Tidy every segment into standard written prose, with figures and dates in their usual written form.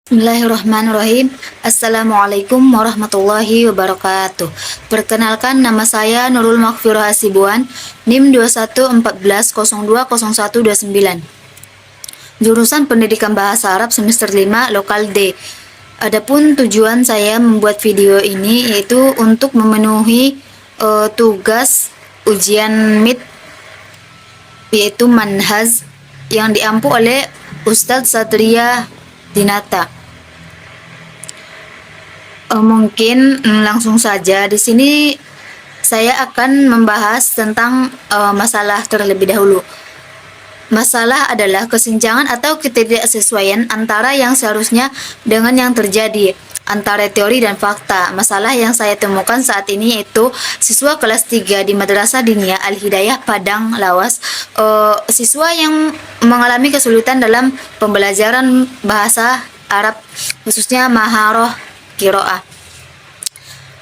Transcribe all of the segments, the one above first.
Bismillahirrahmanirrahim. Assalamualaikum warahmatullahi wabarakatuh. Perkenalkan, nama saya Nurul Makfirah Hasibuan, NIM 2114020129. Jurusan Pendidikan Bahasa Arab semester 5 Lokal D. Adapun tujuan saya membuat video ini yaitu untuk memenuhi tugas ujian MIT yaitu Manhaj yang diampu oleh Ustadz Satria Dinata. Mungkin langsung saja di sini saya akan membahas tentang masalah terlebih dahulu. Masalah adalah kesenjangan atau ketidaksesuaian antara yang seharusnya dengan yang terjadi antara teori dan fakta. Masalah yang saya temukan saat ini yaitu siswa kelas 3 di Madrasah Diniyah Al-Hidayah Padang Lawas, siswa yang mengalami kesulitan dalam pembelajaran bahasa Arab khususnya maharoh kiroah.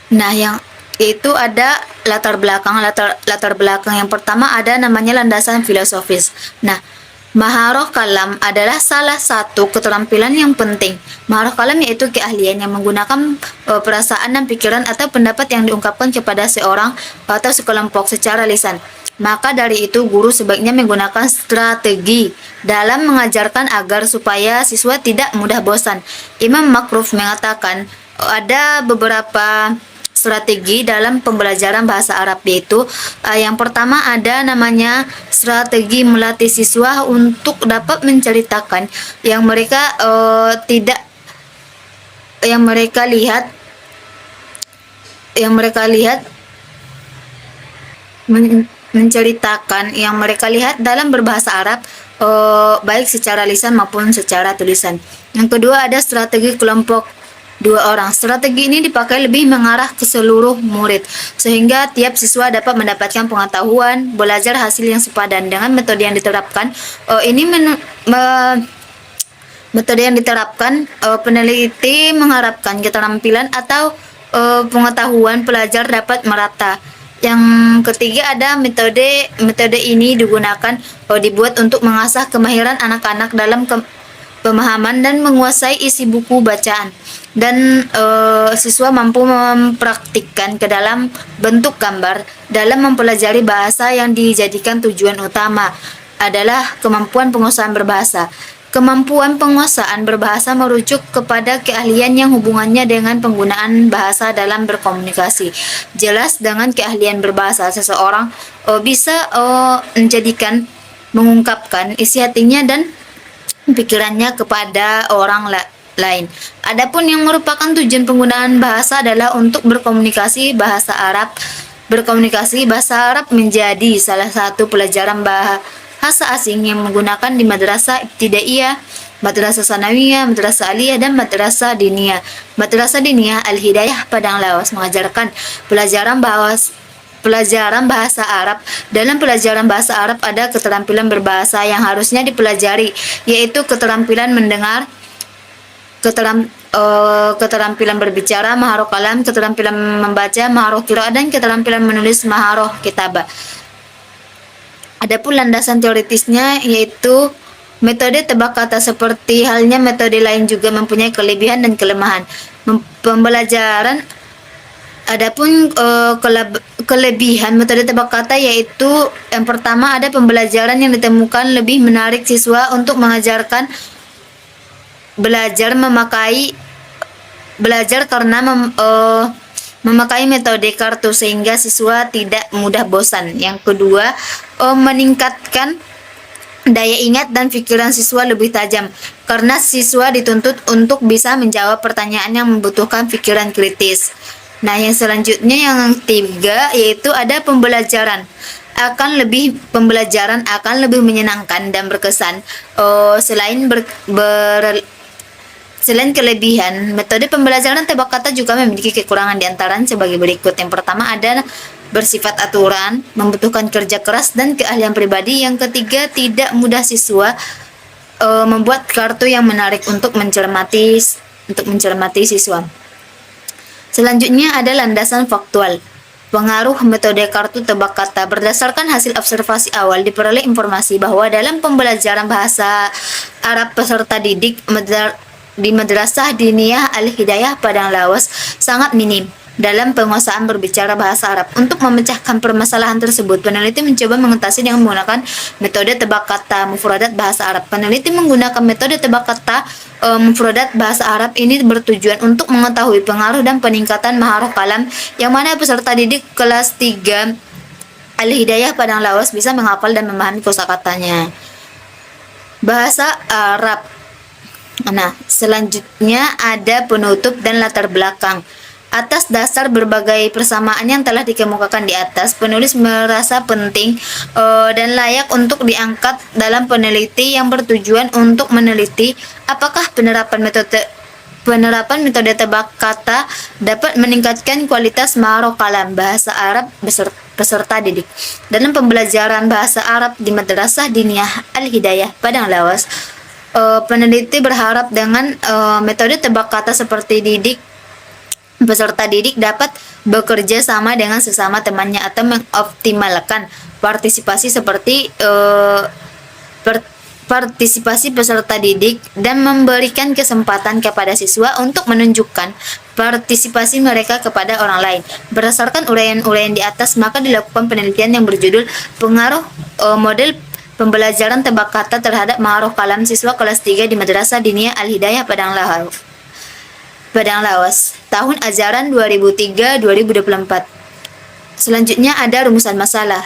Nah, yang itu ada latar belakang yang pertama ada namanya landasan filosofis. Nah, maharoh kalam adalah salah satu keterampilan yang penting. Maharoh kalam yaitu keahlian yang menggunakan perasaan dan pikiran atau pendapat yang diungkapkan kepada seorang atau sekelompok secara lisan. Maka dari itu guru sebaiknya menggunakan strategi dalam mengajarkan agar supaya siswa tidak mudah bosan. Imam Makruf mengatakan ada beberapa strategi dalam pembelajaran bahasa Arab, yaitu yang pertama ada namanya strategi melatih siswa untuk dapat menceritakan yang mereka tidak yang mereka lihat menceritakan yang mereka lihat dalam berbahasa Arab, baik secara lisan maupun secara tulisan. Yang kedua ada strategi kelompok 2 orang. Strategi ini dipakai lebih mengarah ke seluruh murid, sehingga tiap siswa dapat mendapatkan pengetahuan, belajar hasil yang sepadan dengan metode yang diterapkan. Metode yang diterapkan, peneliti mengharapkan keterampilan atau pengetahuan pelajar dapat merata. Yang ketiga ada metode ini dibuat untuk mengasah kemahiran anak-anak dalam pemahaman dan menguasai isi buku bacaan, dan siswa mampu mempraktikkan ke dalam bentuk gambar dalam mempelajari bahasa yang dijadikan tujuan utama adalah kemampuan penguasaan berbahasa. Kemampuan penguasaan berbahasa merujuk kepada keahlian yang hubungannya dengan penggunaan bahasa dalam berkomunikasi. Jelas, dengan keahlian berbahasa seseorang bisa mengungkapkan isi hatinya dan pikirannya kepada orang lain. Adapun yang merupakan tujuan penggunaan bahasa adalah untuk berkomunikasi bahasa Arab. Berkomunikasi bahasa Arab menjadi salah satu pelajaran bahasa asing yang menggunakan di Madrasah Ibtidaiyah, Madrasah Sanawiyah, Madrasah Aliyah, dan Madrasah Diniyah. Madrasah Diniyah Al-Hidayah Padang Lawas mengajarkan pelajaran bahasa Arab. Dalam pelajaran bahasa Arab ada keterampilan berbahasa yang harusnya dipelajari, yaitu keterampilan mendengar, keterampilan berbicara, maharoh kalam, keterampilan membaca, maharoh qiraah, dan keterampilan menulis, maharoh kitabah. Adapun landasan teoritisnya yaitu metode tebak kata. Seperti halnya metode lain juga mempunyai kelebihan dan kelemahan. Pembelajaran Adapun kelebihan metode tebak kata yaitu yang pertama ada pembelajaran yang ditemukan lebih menarik siswa untuk belajar karena memakai metode kartu sehingga siswa tidak mudah bosan. Yang kedua, meningkatkan daya ingat dan pikiran siswa lebih tajam karena siswa dituntut untuk bisa menjawab pertanyaan yang membutuhkan pikiran kritis. Nah, yang selanjutnya yang ketiga yaitu ada pembelajaran akan lebih menyenangkan dan berkesan. Selain kelebihan, metode pembelajaran tebak kata juga memiliki kekurangan, diantaranya sebagai berikut. Yang pertama ada bersifat aturan, membutuhkan kerja keras dan keahlian pribadi. Yang ketiga, tidak mudah siswa membuat kartu yang menarik untuk mencermati siswa. Selanjutnya ada landasan faktual. Pengaruh metode kartu tebak kata. Berdasarkan hasil observasi awal, diperoleh informasi bahwa dalam pembelajaran bahasa Arab peserta didik di Madrasah Diniyah Al-Hidayah Padang Lawas sangat minim dalam penguasaan berbicara bahasa Arab. Untuk memecahkan permasalahan tersebut, peneliti mencoba mengatasi dengan menggunakan metode tebak kata mufradat bahasa Arab. Peneliti menggunakan metode tebak kata mufradat bahasa Arab ini bertujuan untuk mengetahui pengaruh dan peningkatan maharah kalam yang mana peserta didik kelas 3 Al-Hidayah Padang Lawas bisa menghafal dan memahami kosakatanya. Bahasa Arab. Nah, selanjutnya ada penutup dan latar belakang. Atas dasar berbagai persamaan yang telah dikemukakan di atas, penulis merasa penting dan layak untuk diangkat dalam peneliti yang bertujuan untuk meneliti apakah penerapan metode tebak kata dapat meningkatkan kualitas maharah kalam bahasa Arab peserta didik. Dalam pembelajaran bahasa Arab di Madrasah Diniyah Al-Hidayah Padang Lawas, peneliti berharap dengan metode tebak kata seperti peserta didik dapat bekerja sama dengan sesama temannya atau mengoptimalkan partisipasi seperti partisipasi peserta didik dan memberikan kesempatan kepada siswa untuk menunjukkan partisipasi mereka kepada orang lain. Berdasarkan uraian-uraian di atas, maka dilakukan penelitian yang berjudul pengaruh model pembelajaran tebak kata terhadap maharah kalam siswa kelas 3 di Madrasah Diniyah Al-Hidayah Padang Lawas, tahun ajaran 2003-2024. Selanjutnya ada rumusan masalah.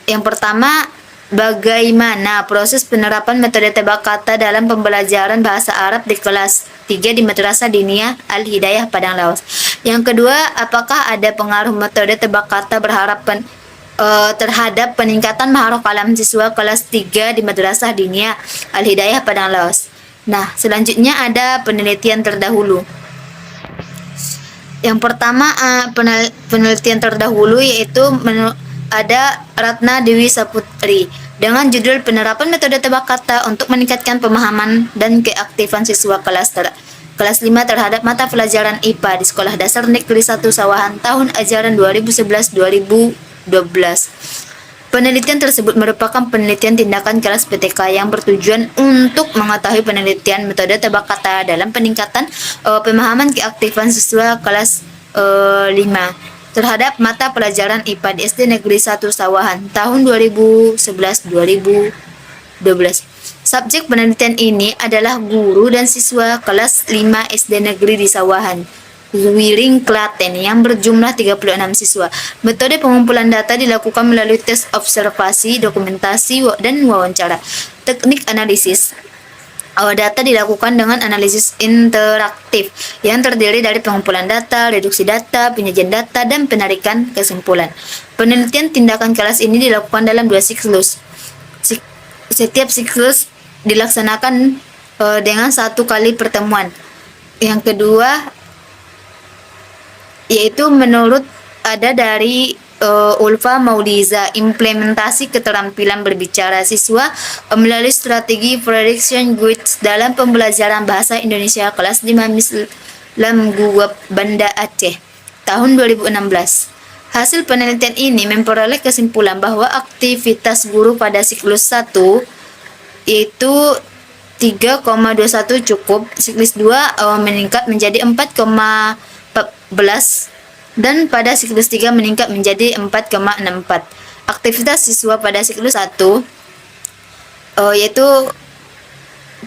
Yang pertama, bagaimana proses penerapan metode tebak kata dalam pembelajaran bahasa Arab di kelas 3 di Madrasah Diniyah Al-Hidayah Padang Lawas. Yang kedua, apakah ada pengaruh metode tebak kata terhadap peningkatan maharah kalam siswa kelas 3 di Madrasah Diniyah Al-Hidayah Padang Lawas. Nah, selanjutnya ada penelitian terdahulu. Yang pertama, penelitian terdahulu yaitu ada Ratna Dewi Saputri dengan judul penerapan metode tebak kata untuk meningkatkan pemahaman dan keaktifan siswa kelas 5 terhadap mata pelajaran IPA di Sekolah Dasar Negeri 1 Sawahan tahun ajaran 2011-2012. Penelitian tersebut merupakan penelitian tindakan kelas PTK yang bertujuan untuk mengetahui penelitian metode tebak kata dalam peningkatan pemahaman keaktifan siswa kelas 5 terhadap mata pelajaran IPA di SD Negeri 1 Sawahan tahun 2011-2012. Subjek penelitian ini adalah guru dan siswa kelas 5 SD Negeri di Sawahan, Wiring, Klaten yang berjumlah 36 siswa. Metode pengumpulan data dilakukan melalui tes observasi, dokumentasi, dan wawancara. Teknik analisis data dilakukan dengan analisis interaktif yang terdiri dari pengumpulan data, reduksi data, penyajian data, dan penarikan kesimpulan. Penelitian tindakan kelas ini dilakukan dalam 2 siklus. Setiap siklus dilaksanakan dengan 1 kali pertemuan. Yang kedua yaitu menurut ada dari Ulfa Mauliza, implementasi keterampilan berbicara siswa melalui strategi prediction goods dalam pembelajaran bahasa Indonesia kelas 5 Mislam Guwab Banda Aceh tahun 2016. Hasil penelitian ini memperoleh kesimpulan bahwa aktivitas guru pada siklus 1 yaitu 3,21 cukup, siklus 2 meningkat menjadi 4,14 dan pada siklus 3 meningkat menjadi 4,64. Aktivitas siswa pada siklus 1 yaitu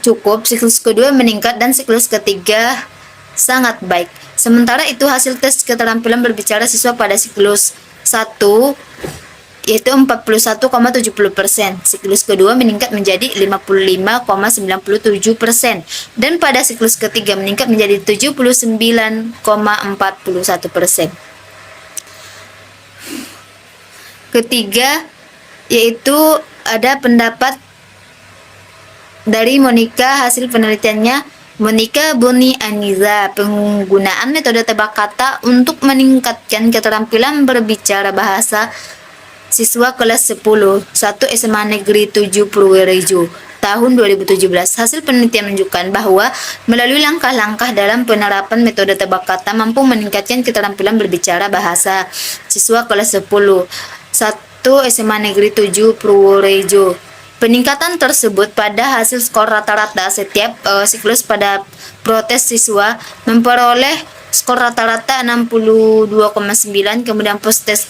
cukup, siklus kedua meningkat, dan siklus ketiga sangat baik. Sementara itu hasil tes keterampilan berbicara siswa pada siklus 1 yaitu 41,70%, siklus kedua meningkat menjadi 55,97%, dan pada siklus ketiga meningkat menjadi 79,41%. Ketiga, yaitu ada pendapat dari Monica, hasil penelitiannya Monica Buni Aniza, penggunaan metode tebak kata untuk meningkatkan keterampilan berbicara bahasa siswa kelas 10 1 SMA Negeri 7 Purworejo tahun 2017. Hasil penelitian menunjukkan bahwa melalui langkah-langkah dalam penerapan metode tebak kata mampu meningkatkan keterampilan berbicara bahasa siswa kelas 10 1 SMA Negeri 7 Purworejo Peningkatan tersebut pada hasil skor rata-rata setiap siklus pada protes siswa memperoleh skor rata-rata 62,9, kemudian post-test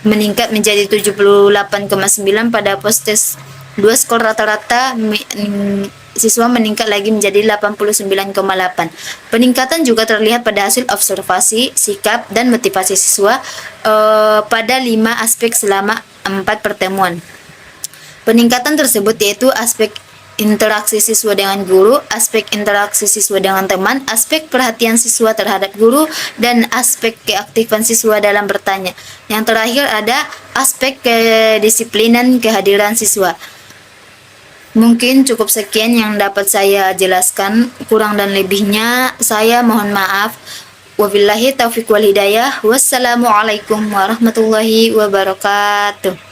meningkat menjadi 78,9, pada post-test 2 skor rata-rata siswa meningkat lagi menjadi 89,8. Peningkatan juga terlihat pada hasil observasi, sikap, dan motivasi siswa pada 5 aspek selama 4 pertemuan. Peningkatan tersebut yaitu aspek interaksi siswa dengan guru, aspek interaksi siswa dengan teman, aspek perhatian siswa terhadap guru, dan aspek keaktifan siswa dalam bertanya. Yang terakhir ada aspek kedisiplinan kehadiran siswa. Mungkin cukup sekian yang dapat saya jelaskan, kurang dan lebihnya saya mohon maaf. Wabillahi taufiq wal hidayah. Wassalamualaikum warahmatullahi wabarakatuh.